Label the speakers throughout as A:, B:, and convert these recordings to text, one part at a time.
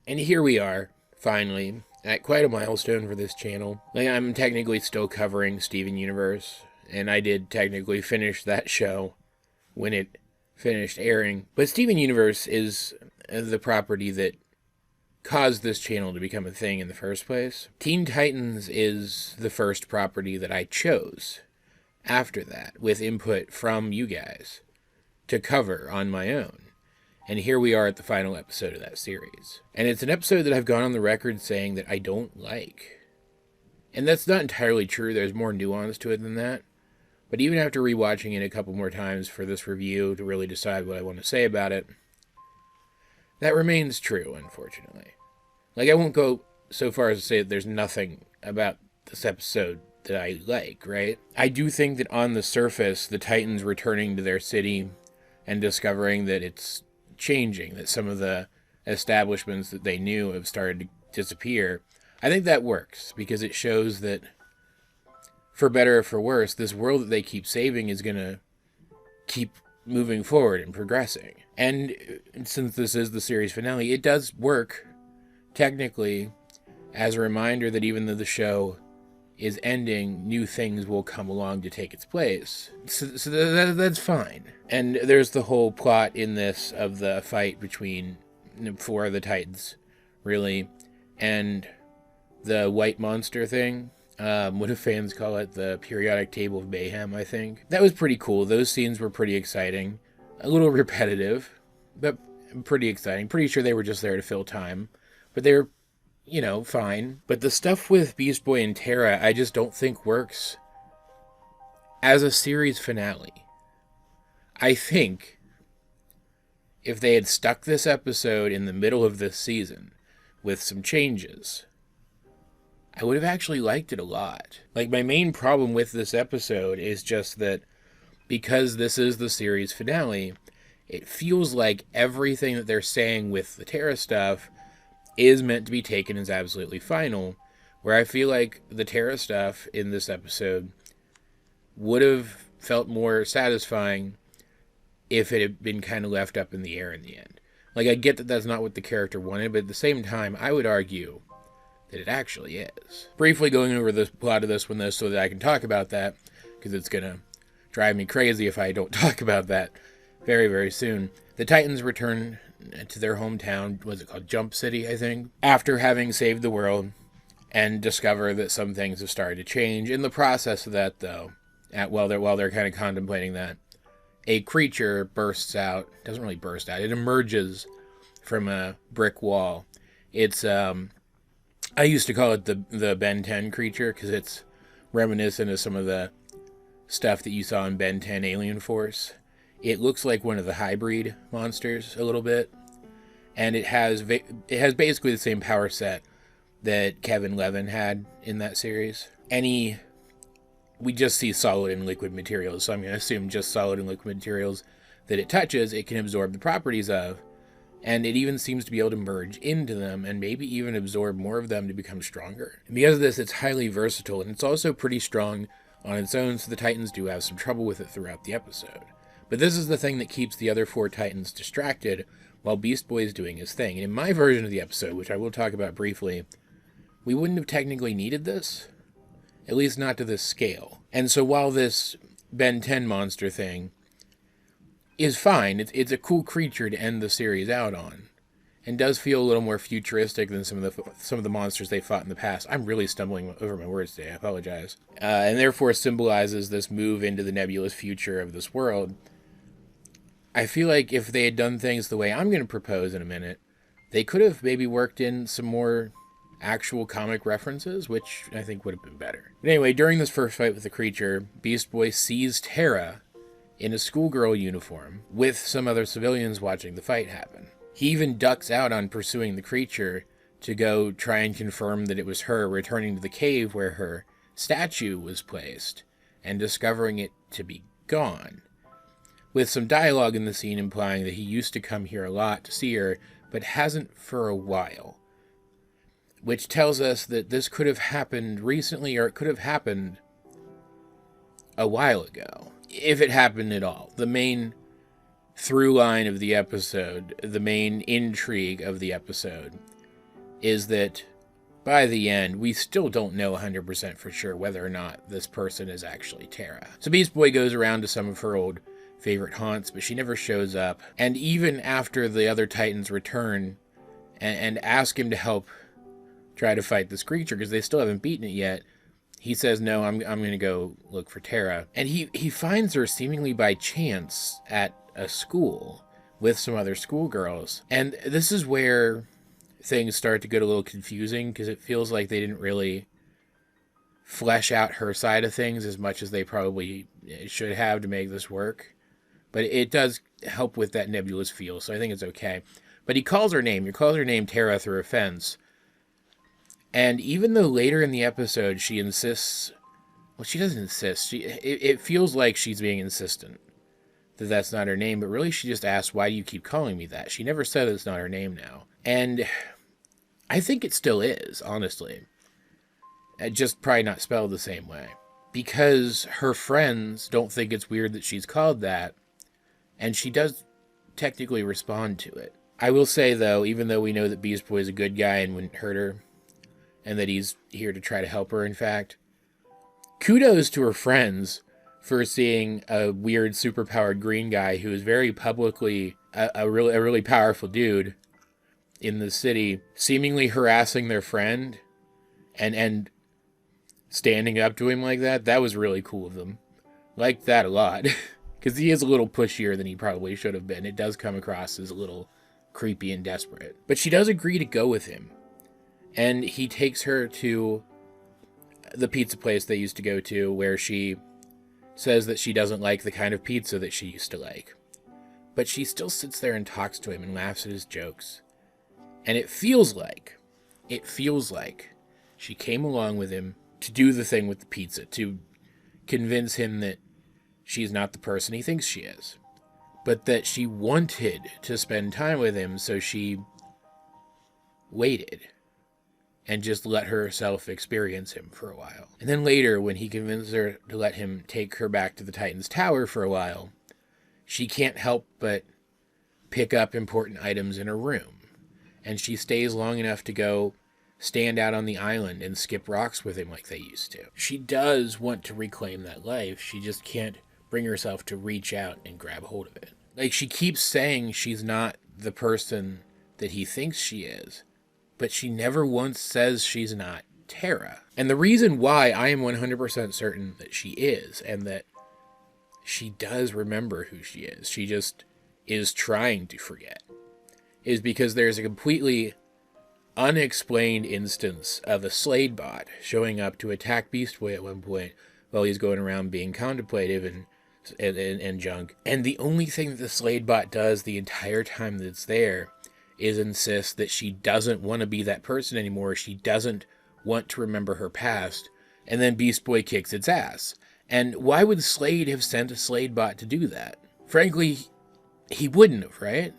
A: And here we are, finally, at quite a milestone for this channel. Like, I'm technically still covering Steven Universe, and I did technically finish that show when it finished airing. But Steven Universe is the property that caused this channel to become a thing in the first place. Teen Titans is the first property that I chose after that, with input from you guys, to cover on my own. And here we are at the final episode of that series. And it's an episode that I've gone on the record saying that I don't like. And that's not entirely true. There's more nuance to it than that. But even after rewatching it a couple more times for this review to really decide what I want to say about it, that remains true, unfortunately. Like, I won't go so far as to say that there's nothing about this episode that I like, right? I do think that on the surface, the Titans returning to their city and discovering that it's changing, that some of the establishments that they knew have started to disappear, I think that works, because it shows that, for better or for worse, this world that they keep saving is going to keep moving forward and progressing. And since this is the series finale, it does work, technically, as a reminder that even though the show is ending, new things will come along to take its place. So that's fine. And there's the whole plot in this of the fight between four of the Titans, really, and the white monster thing. What do fans call it? The periodic table of mayhem, I think. That was pretty cool. Those scenes were pretty exciting. A little repetitive, but pretty exciting. Pretty sure they were just there to fill time. But they were, fine. But the stuff with Beast Boy and Terra, I just don't think works as a series finale. I think if they had stuck this episode in the middle of this season with some changes, I would have actually liked it a lot. Like, my main problem with this episode is just that because this is the series finale, it feels like everything that they're saying with the Terra stuff is meant to be taken as absolutely final, where I feel like the Terra stuff in this episode would have felt more satisfying if it had been kind of left up in the air in the end. Like, I get that that's not what the character wanted, but at the same time, I would argue that it actually is. Briefly going over the plot of this one, though, so that I can talk about that, because it's going to drive me crazy if I don't talk about that very, very soon. The Titans return to their hometown, was it called Jump City, I think, after having saved the world, and discover that some things have started to change. In the process of that, though, while they're kind of contemplating that, a creature bursts out, doesn't really burst out, it emerges from a brick wall. It's, I used to call it the Ben 10 creature, because it's reminiscent of some of the stuff that you saw in Ben 10 Alien Force. It looks like one of the hybrid monsters a little bit, and it has basically the same power set that Kevin Levin had in that series. We just see solid and liquid materials, so I'm going to assume just solid and liquid materials that it touches, it can absorb the properties of, and it even seems to be able to merge into them and maybe even absorb more of them to become stronger. And because of this, it's highly versatile, and it's also pretty strong on its own, so the Titans do have some trouble with it throughout the episode. But this is the thing that keeps the other four Titans distracted while Beast Boy is doing his thing. And in my version of the episode, which I will talk about briefly, we wouldn't have technically needed this. At least not to this scale. And so while this Ben 10 monster thing is fine, it's a cool creature to end the series out on, and does feel a little more futuristic than some of the monsters they fought in the past. I'm really stumbling over my words today, I apologize. And therefore symbolizes this move into the nebulous future of this world. I feel like if they had done things the way I'm going to propose in a minute, they could have maybe worked in some more actual comic references, which I think would have been better. But anyway, during this first fight with the creature, Beast Boy sees Terra in a schoolgirl uniform with some other civilians watching the fight happen. He even ducks out on pursuing the creature to go try and confirm that it was her, returning to the cave where her statue was placed and discovering it to be gone, with some dialogue in the scene implying that he used to come here a lot to see her, but hasn't for a while. Which tells us that this could have happened recently, or it could have happened a while ago, if it happened at all. The main through line of the episode, the main intrigue of the episode, is that by the end, we still don't know 100% for sure whether or not this person is actually Terra. So Beast Boy goes around to some of her old favorite haunts, but she never shows up. And even after the other Titans return and ask him to help try to fight this creature, because they still haven't beaten it yet, he says, no, I'm going to go look for Terra. And he finds her seemingly by chance at a school with some other schoolgirls. And this is where things start to get a little confusing, because it feels like they didn't really flesh out her side of things as much as they probably should have to make this work. But it does help with that nebulous feel, so I think it's okay. But he calls her name. He calls her name Terra through a fence. And even though later in the episode she insists... Well, she doesn't insist. It feels like she's being insistent that that's not her name, but really she just asks, why do you keep calling me that? She never said it's not her name now. And I think it still is, honestly. Just probably not spelled the same way. Because her friends don't think it's weird that she's called that, and she does technically respond to it. I will say, though, even though we know that Beast Boy is a good guy and wouldn't hurt her, and that he's here to try to help her, in fact, kudos to her friends for seeing a weird superpowered green guy who is very publicly a really powerful dude in the city, seemingly harassing their friend and standing up to him like that. That was really cool of them. Liked that a lot. Because he is a little pushier than he probably should have been. It does come across as a little creepy and desperate. But she does agree to go with him. And he takes her to the pizza place they used to go to, where she says that she doesn't like the kind of pizza that she used to like. But she still sits there and talks to him and laughs at his jokes. And it feels like she came along with him to do the thing with the pizza, to convince him that she's not the person he thinks she is, but that she wanted to spend time with him, so she waited and just let herself experience him for a while. And then later, when he convinces her to let him take her back to the Titan's Tower for a while, she can't help but pick up important items in her room. And she stays long enough to go stand out on the island and skip rocks with him like they used to. She does want to reclaim that life. She just can't bring herself to reach out and grab hold of it. Like, she keeps saying she's not the person that he thinks she is, but she never once says she's not Terra. And the reason why I am 100% certain that she is, and that she does remember who she just is trying to forget, is because there's a completely unexplained instance of a Slade bot showing up to attack Beast Boy at one point while he's going around being contemplative and junk. And the only thing that the Slade bot does the entire time that it's there is insist that she doesn't want to be that person anymore. She doesn't want to remember her past. And then Beast Boy kicks its ass. And why would Slade have sent a Slade bot to do that? Frankly, he wouldn't have, right?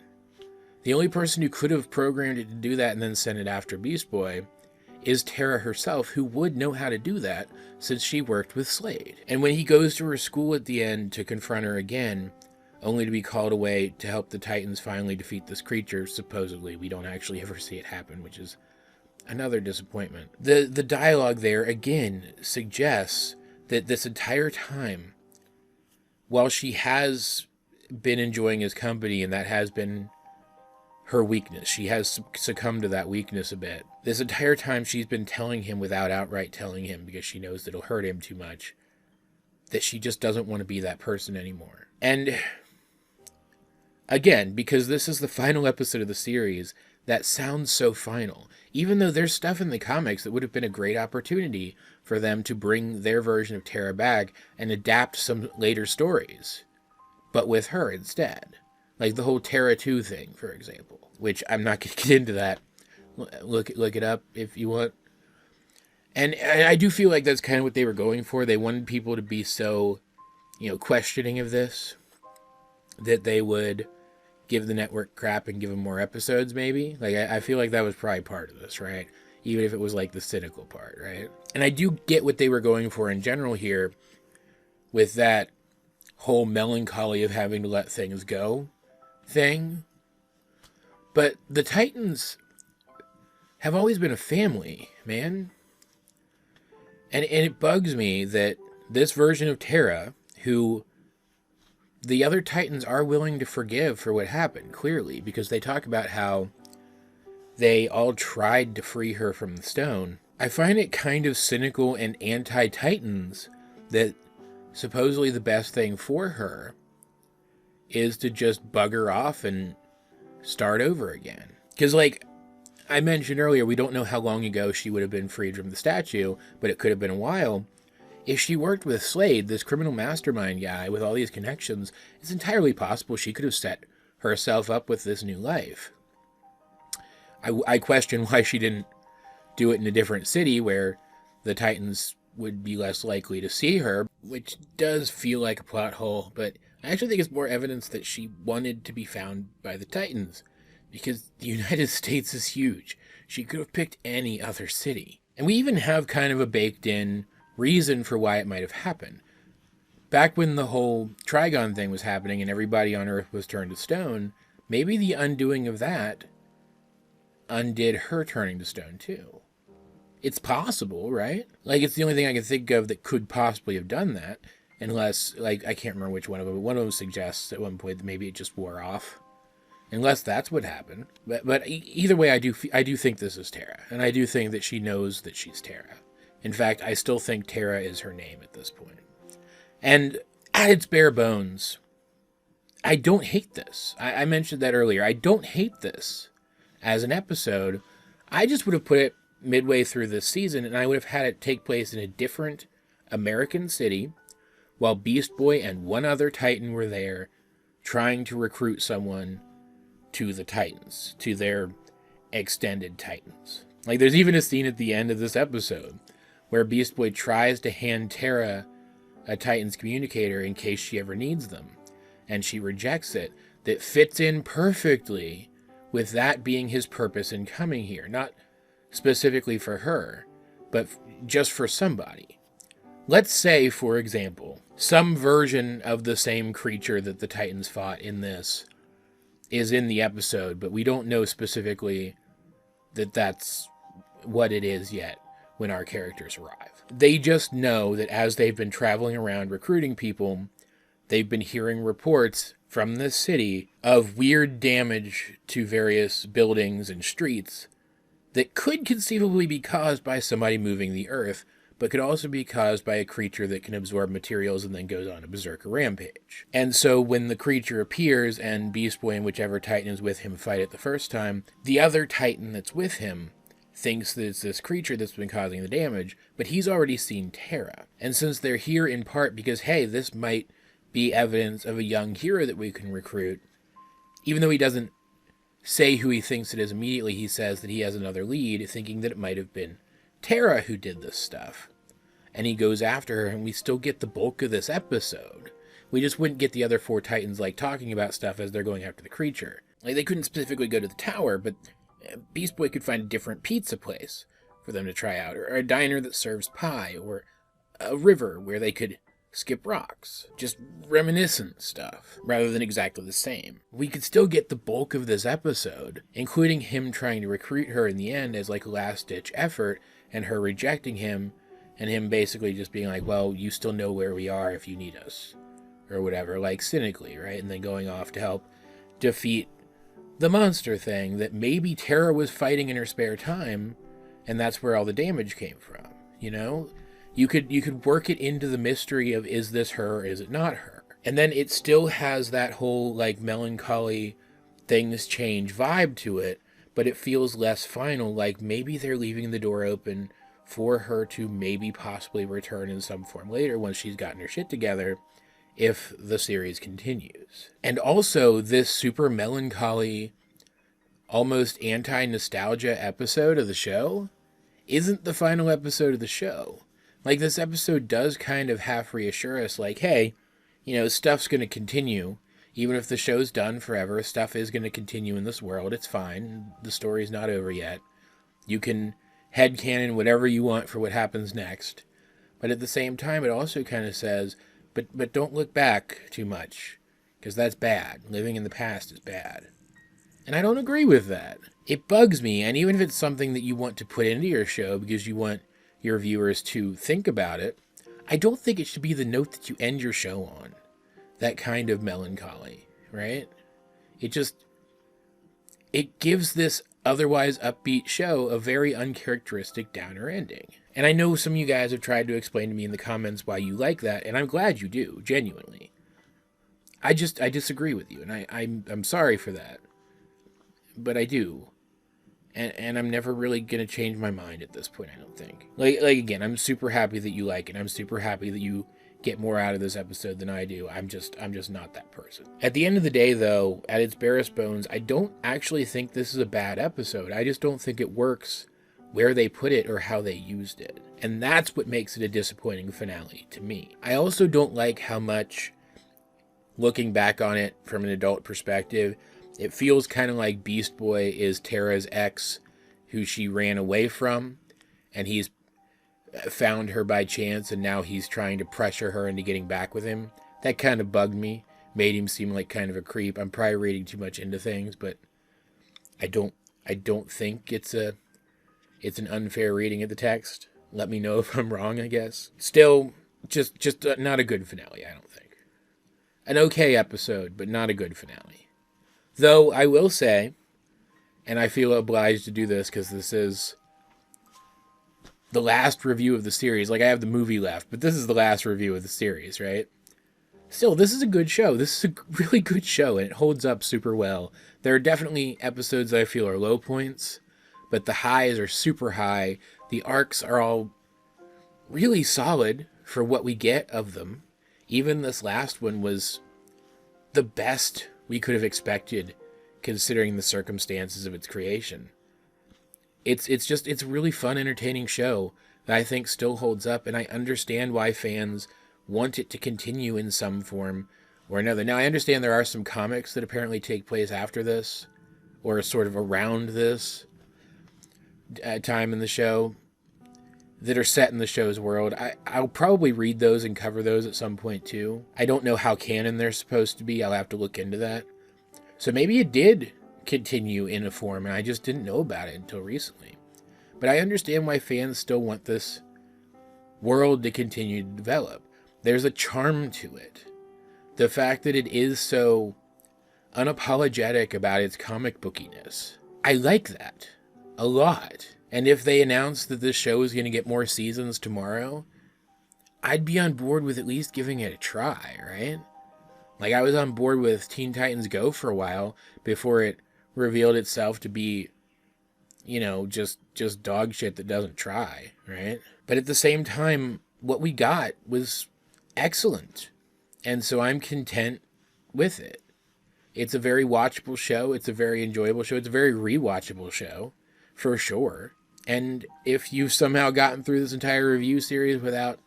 A: The only person who could have programmed it to do that and then sent it after Beast Boy is Terra herself, who would know how to do that since she worked with Slade. And when he goes to her school at the end to confront her again, only to be called away to help the Titans finally defeat this creature, supposedly. We don't actually ever see it happen, which is another disappointment. The dialogue there, again, suggests that this entire time, while she has been enjoying his company, and that has been her weakness, she has succumbed to that weakness a bit. This entire time she's been telling him without outright telling him, because she knows that it'll hurt him too much, that she just doesn't want to be that person anymore. And again, because this is the final episode of the series, that sounds so final. Even though there's stuff in the comics that would have been a great opportunity for them to bring their version of Terra back and adapt some later stories, but with her instead. Like the whole Terra 2 thing, for example, which I'm not going to get into that. Look it up if you want. And I do feel like that's kind of what they were going for. They wanted people to be so, questioning of this, that they would give the network crap and give them more episodes, maybe. Like, I feel like that was probably part of this, right? Even if it was like the cynical part, right? And I do get what they were going for in general here with that whole melancholy of having to let things go thing. But the Titans have always been a family, man. And it bugs me that this version of Terra, who the other Titans are willing to forgive for what happened, clearly, because they talk about how they all tried to free her from the stone. I find it kind of cynical and anti-Titans that supposedly the best thing for her is to just bugger off and start over again. Because, like I mentioned earlier, we don't know how long ago she would have been freed from the statue, but it could have been a while. If she worked with Slade, this criminal mastermind guy with all these connections, it's entirely possible she could have set herself up with this new life. I question why she didn't do it in a different city where the Titans would be less likely to see her, which does feel like a plot hole, but I actually think it's more evidence that she wanted to be found by the Titans, because the United States is huge. She could have picked any other city. And we even have kind of a baked-in reason for why it might have happened. Back when the whole Trigon thing was happening and everybody on Earth was turned to stone, maybe the undoing of that undid her turning to stone too. It's possible, right? Like, it's the only thing I can think of that could possibly have done that, unless, like, I can't remember which one of them, but one of them suggests at one point that maybe it just wore off. Unless that's what happened. But either way, I do think this is Terra, and I do think that she knows that she's Terra. In fact, I still think Terra is her name at this point. And at its bare bones, I don't hate this. I mentioned that earlier. I don't hate this as an episode. I just would have put it midway through this season, and I would have had it take place in a different American city, while Beast Boy and one other Titan were there, trying to recruit someone to the Titans, to their extended Titans. Like, there's even a scene at the end of this episode where Beast Boy tries to hand Terra a Titan's communicator in case she ever needs them, and she rejects it. That fits in perfectly with that being his purpose in coming here. Not specifically for her, but just for somebody. Let's say, for example, some version of the same creature that the Titans fought in this is in the episode, but we don't know specifically that that's what it is yet when our characters arrive. They just know that as they've been traveling around recruiting people, they've been hearing reports from this city of weird damage to various buildings and streets that could conceivably be caused by somebody moving the earth, but could also be caused by a creature that can absorb materials and then goes on a berserker rampage. And so when the creature appears and Beast Boy and whichever Titan is with him fight it the first time, the other Titan that's with him thinks that it's this creature that's been causing the damage, but he's already seen Terra. And since they're here in part because, hey, this might be evidence of a young hero that we can recruit, even though he doesn't say who he thinks it is immediately, he says that he has another lead, thinking that it might have been Terra who did this stuff. And he goes after her, and we still get the bulk of this episode. We just wouldn't get the other four Titans, like, talking about stuff as they're going after the creature. Like, they couldn't specifically go to the tower, but Beast Boy could find a different pizza place for them to try out, or a diner that serves pie, or a river where they could skip rocks. Just reminiscent stuff, rather than exactly the same. We could still get the bulk of this episode, including him trying to recruit her in the end as, like, a last-ditch effort, and her rejecting him, and him basically just being like, well, you still know where we are if you need us, or whatever, like, cynically, right? And then going off to help defeat the monster thing that maybe Terra was fighting in her spare time, and that's where all the damage came from, you know? You could work it into the mystery of, is this her or is it not her? And then it still has that whole, like, melancholy things change vibe to it, but it feels less final, like maybe they're leaving the door open for her to maybe possibly return in some form later once she's gotten her shit together, if the series continues. And also, this super melancholy, almost anti-nostalgia episode of the show isn't the final episode of the show. Like, this episode does kind of half reassure us, like, hey, you know, stuff's going to continue. Even if the show's done forever, stuff is going to continue in this world. It's fine. The story's not over yet. You can headcanon whatever you want for what happens next. But at the same time, it also kind of says, but don't look back too much, because that's bad. Living in the past is bad. And I don't agree with that. It bugs me, and even if it's something that you want to put into your show because you want your viewers to think about it, I don't think it should be the note that you end your show on. That kind of melancholy, right? It gives this otherwise upbeat show a very uncharacteristic downer ending. And I know some of you guys have tried to explain to me in the comments why you like that, and I'm glad you do, genuinely. I disagree with you, and I'm sorry for that. But I do. And I'm never really going to change my mind at this point, I don't think. Like again, I'm super happy that you like it. I'm super happy that you get more out of this episode than I do. I'm just not that person. At the end of the day, though, at its barest bones, I don't actually think this is a bad episode. I just don't think it works where they put it or how they used it. And that's what makes it a disappointing finale to me. I also don't like how much, looking back on it from an adult perspective, it feels kind of like Beast Boy is Terra's ex, who she ran away from, and he's found her by chance, and now he's trying to pressure her into getting back with him. That kind of bugged me, made him seem like kind of a creep. I'm probably reading too much into things, but I don't think it's an unfair reading of the text. Let me know if I'm wrong, I guess. Still, just not a good finale, I don't think. An okay episode, but not a good finale. Though, I will say, and I feel obliged to do this because this is the last review of the series. Like, I have the movie left, but this is the last review of the series, right? Still, this is a good show. This is a really good show, and it holds up super well. There are definitely episodes that I feel are low points, but the highs are super high. The arcs are all really solid for what we get of them. Even this last one was the best we could have expected, considering the circumstances of its creation. It's a really fun, entertaining show that I think still holds up, and I understand why fans want it to continue in some form or another. Now, I understand there are some comics that apparently take place after this, or sort of around this time in the show, that are set in the show's world. I'll probably read those and cover those at some point too. I don't know how canon they're supposed to be. I'll have to look into that. So maybe it did continue in a form and I just didn't know about it until recently. But I understand why fans still want this world to continue to develop. There's a charm to it. The fact that it is so unapologetic about its comic bookiness. I like that a lot. And if they announce that this show is going to get more seasons tomorrow, I'd be on board with at least giving it a try, right? Like, I was on board with Teen Titans Go for a while before it revealed itself to be, just dog shit that doesn't try, right? But at the same time, what we got was excellent. And so I'm content with it. It's a very watchable show. It's a very enjoyable show. It's a very rewatchable show, for sure. And if you've somehow gotten through this entire review series without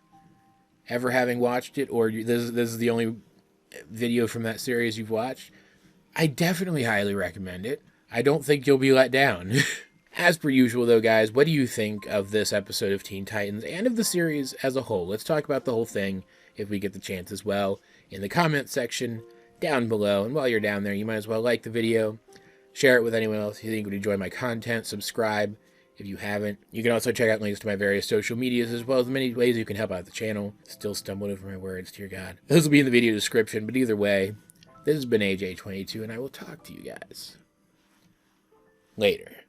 A: ever having watched it, or this is the only video from that series you've watched, I definitely highly recommend it. I don't think you'll be let down. As per usual, though, guys, what do you think of this episode of Teen Titans and of the series as a whole? Let's talk about the whole thing, if we get the chance as well, in the comments section down below. And while you're down there, you might as well like the video, share it with anyone else you think would enjoy my content, subscribe if you haven't. You can also check out links to my various social medias, as well as many ways you can help out the channel. Still stumbling over my words, dear God. Those will be in the video description, but either way, this has been AJ22, and I will talk to you guys later.